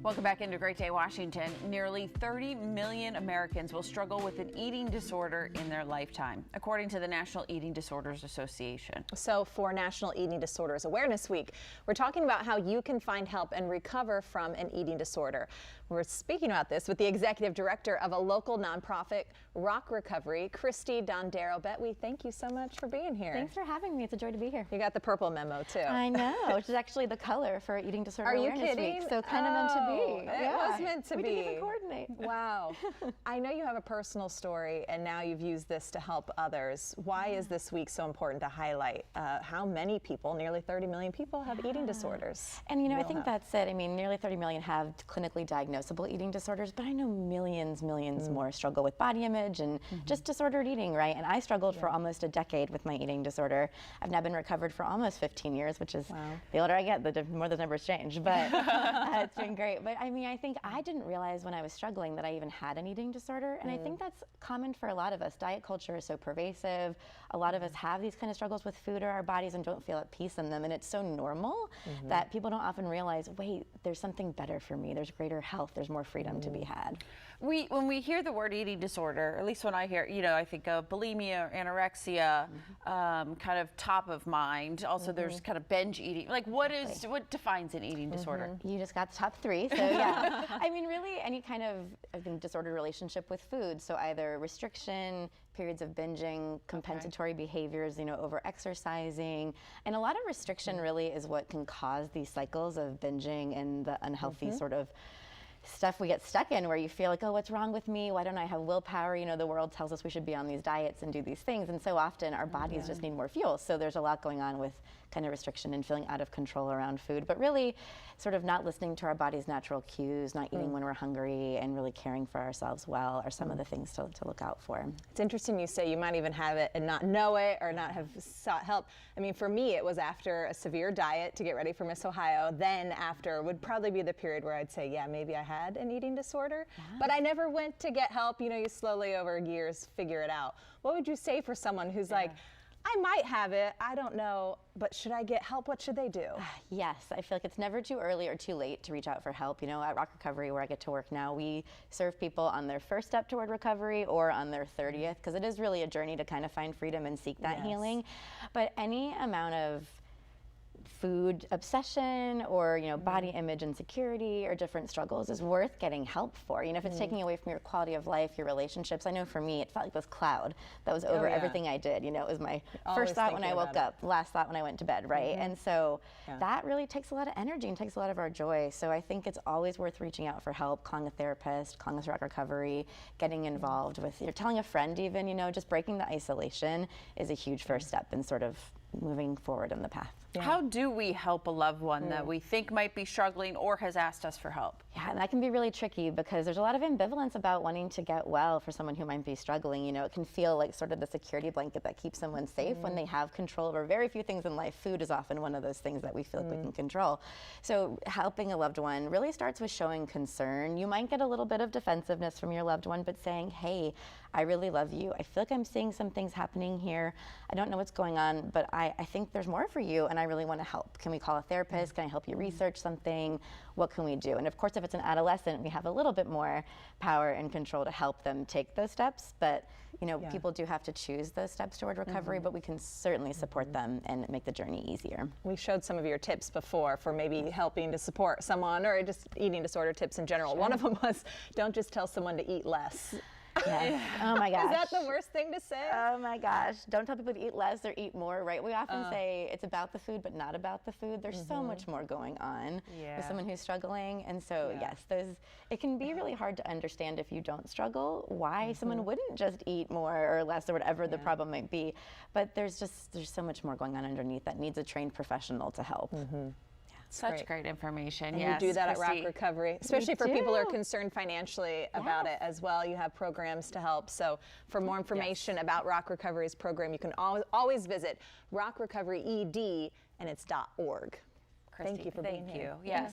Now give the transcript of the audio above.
Welcome back into Great Day Washington. Nearly 30 million Americans will struggle with an eating disorder in their lifetime, according to the National Eating Disorders Association. So for National Eating Disorders Awareness Week, we're talking about how you can find help and recover from an eating disorder. We're speaking about this with the executive director of a local nonprofit, Rock Recovery, Christie Dondero Bettwy. Thank you so much for being here. Thanks for having me. It's a joy to be here. You got the purple memo too. I know, which is actually the color for Eating Disorder Awareness Week. Are you kidding? So kind of meant to be. It was meant to be. We didn't even coordinate. Wow. I know you have a personal story and now you've used this to help others. Why is this week so important to highlight how many people, nearly 30 million people, have eating disorders? And you know, I think that's it. I mean, nearly 30 million have clinically diagnosable eating disorders, but I know millions more struggle with body image and just disordered eating, right? And I struggled for almost a decade with my eating disorder. I've now been recovered for almost 15 years, which is the older I get, the more the numbers change, but it's been great. But I mean, I think I didn't realize when I was struggling that I even had an eating disorder. And I think that's common for a lot of us. Diet culture is so pervasive. A lot of us have these kind of struggles with food or our bodies and don't feel at peace in them. And it's so normal that people don't often realize, wait, there's something better for me. There's greater health. There's more freedom to be had. When we hear the word eating disorder, at least when I hear, you know, I think of bulimia or anorexia, kind of top of mind. Also, there's kind of binge eating. Like, what defines an eating disorder? You just got the top three, so yeah. I mean, really, any kind of, I think, disordered relationship with food. So either restriction, periods of binging, compensatory behaviors, you know, over-exercising. And a lot of restriction really is what can cause these cycles of binging and the unhealthy sort of stuff we get stuck in, where you feel like, oh, what's wrong with me? Why don't I have willpower? You know, the world tells us we should be on these diets and do these things. And so often our bodies just need more fuel. So there's a lot going on with kind of restriction and feeling out of control around food, but really sort of not listening to our body's natural cues, not eating when we're hungry, and really caring for ourselves well are some of the things to look out for. It's interesting you say you might even have it and not know it or not have sought help. I mean, for me, it was after a severe diet to get ready for Miss Ohio. Then after would probably be the period where I'd say, yeah, maybe I had an eating disorder, but I never went to get help. You know, you slowly over years figure it out. What would you say for someone who's like, I might have it, I don't know, but should I get help? What should they do? Yes, I feel like it's never too early or too late to reach out for help. You know, at Rock Recovery, where I get to work now, we serve people on their first step toward recovery or on their 30th, because it is really a journey to kind of find freedom and seek that healing. But any amount of food obsession or, you know, body image insecurity or different struggles is worth getting help for. You know, if it's taking away from your quality of life, your relationships. I know for me, it felt like this cloud that was over everything I did. You know, it was my first thought when I woke up, last thought when I went to bed, right? And so that really takes a lot of energy and takes a lot of our joy. So I think it's always worth reaching out for help, calling a therapist, calling us Rock Recovery, getting involved with, you're telling a friend even, you know, just breaking the isolation is a huge first step in sort of moving forward in the path. How do we help a loved one that we think might be struggling or has asked us for help? Yeah, and that can be really tricky because there's a lot of ambivalence about wanting to get well for someone who might be struggling. You know, it can feel like sort of the security blanket that keeps someone safe when they have control over very few things in life. Food is often one of those things that we feel like we can control. So helping a loved one really starts with showing concern. You might get a little bit of defensiveness from your loved one, but saying, hey, I really love you. I feel like I'm seeing some things happening here. I don't know what's going on, but I think there's more for you and I really want to help. Can we call a therapist? Can I help you research something? What can we do? And of course, if it's an adolescent, we have a little bit more power and control to help them take those steps. But you know, people do have to choose those steps toward recovery, but we can certainly support them and make the journey easier. We showed some of your tips before for maybe helping to support someone or just eating disorder tips in general. One of them was, don't just tell someone to eat less. Yes. Oh my gosh. Is that the worst thing to say? Oh my gosh. Don't tell people to eat less or eat more, right? We often say it's about the food, but not about the food. There's so much more going on with someone who's struggling. And so, yes, it can be really hard to understand if you don't struggle why someone wouldn't just eat more or less or whatever the problem might be. But there's so much more going on underneath that needs a trained professional to help. Such great information. And you do that at Rock Recovery, especially for people who are concerned financially about it as well. You have programs to help. So for more information about Rock Recovery's program, you can always visit Rock Recovery ED, and it's .org. Christie, thank you for being here. Yes.